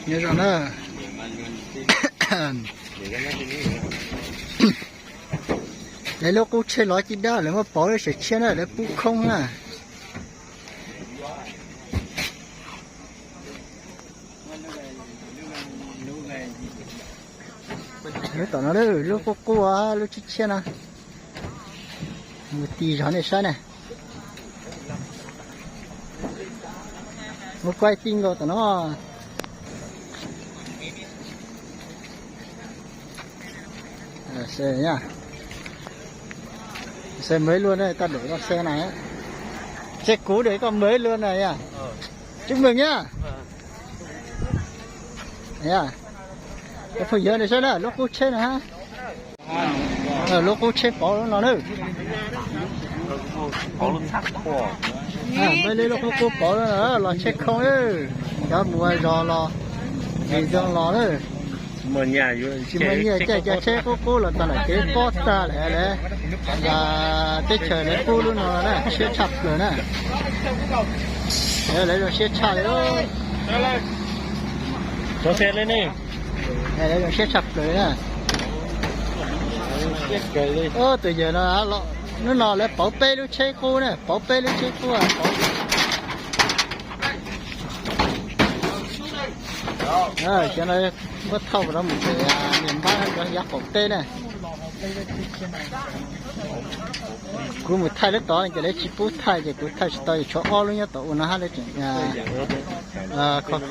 nhớ rồi đó. Lấy lúc cô chơi nói chỉ đó là mà bỏ ra sẽ chơi nó để bù không à. Lấy tao nó đấy lúc cô à lúc chơi nè. Một tí rõ này sao nè. Một quay tin rồi tao nó. Xe nhá. Xe mới luôn đây, ta đổi con xe này á. Xe cũ đấy con mới luôn này à. Chúc mừng nhá. Nhá. Cái phần giờ này sao đó, lúc cô chết này ha. Lúc cô chết bỏ nó nữa. Mới lấy lúc cô bỏ nó nữa, là chết không ấy. Đó mua giò lò. Thì giò lò nữa. Mình nhà chỉ mới nhà chạy xe cô là ta là cái Costa này đấy là cái trời lấy cô luôn rồi nè xe chặt rồi nè lấy rồi xe chặt rồi cho xe lên đi lấy rồi xe chặt rồi nè từ giờ nó lấy bảo bê lúc xe cô nè bảo bê lúc xe cô à cho nên mất thâu đó một cái miền Bắc nó giá cổ tê này, cứ một thay đất đó thì lấy chỉ bút thay chỉ tới chỗ o luôn nhá tổ nó hát lấy chuyện nhà,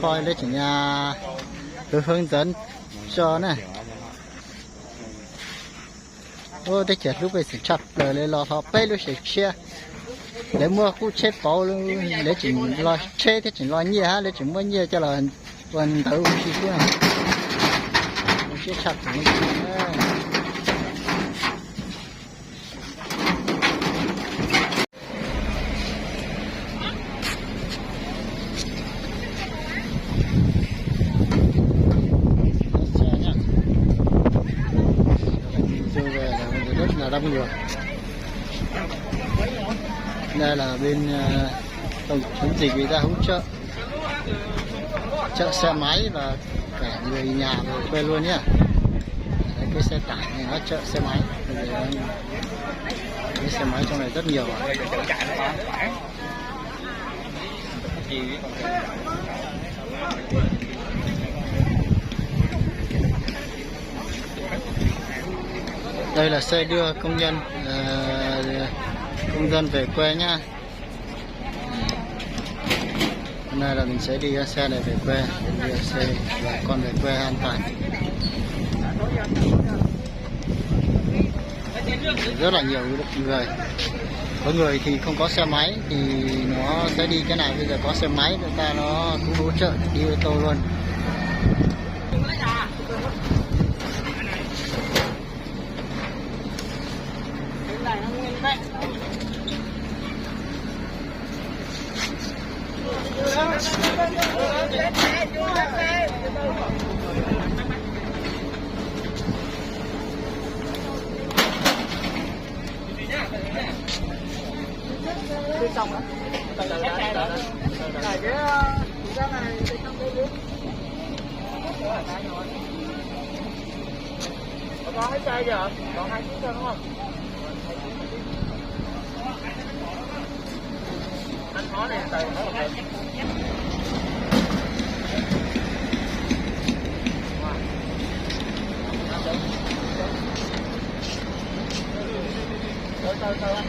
coi lấy chuyện nhà, tôi hướng dẫn cho này, ô đây chết lúc bây giờ chặt rồi lấy lò thọ bê lúc sẽ chia, lấy mua khu chế bảo luôn lấy chuyện lo chế thì chuyện lo nhiều ha lấy chuyện mua nhiều cho là còn thử một chút nữa, một chút chặt một chút nữa. Rất là đông người. Đây là bên tổng chống dịch người ta hỗ trợ. Chợ xe máy và cả người nhà về quê luôn nhá. Đấy, cái xe tải này nó chợ xe máy. Cái xe máy trong này rất nhiều. Đây là xe đưa công dân về quê nhá. Hôm nay là mình sẽ đi xe này về quê, đưa xe bà con về quê an toàn. Rất là nhiều người. Có người thì không có xe máy thì nó sẽ đi cái này, bây giờ có xe máy người ta nó cũng hỗ trợ đi ô tô luôn. Có hết xe giờ, còn 2 chiếc thôi đúng không? Anh khó này từ nó là từ anh.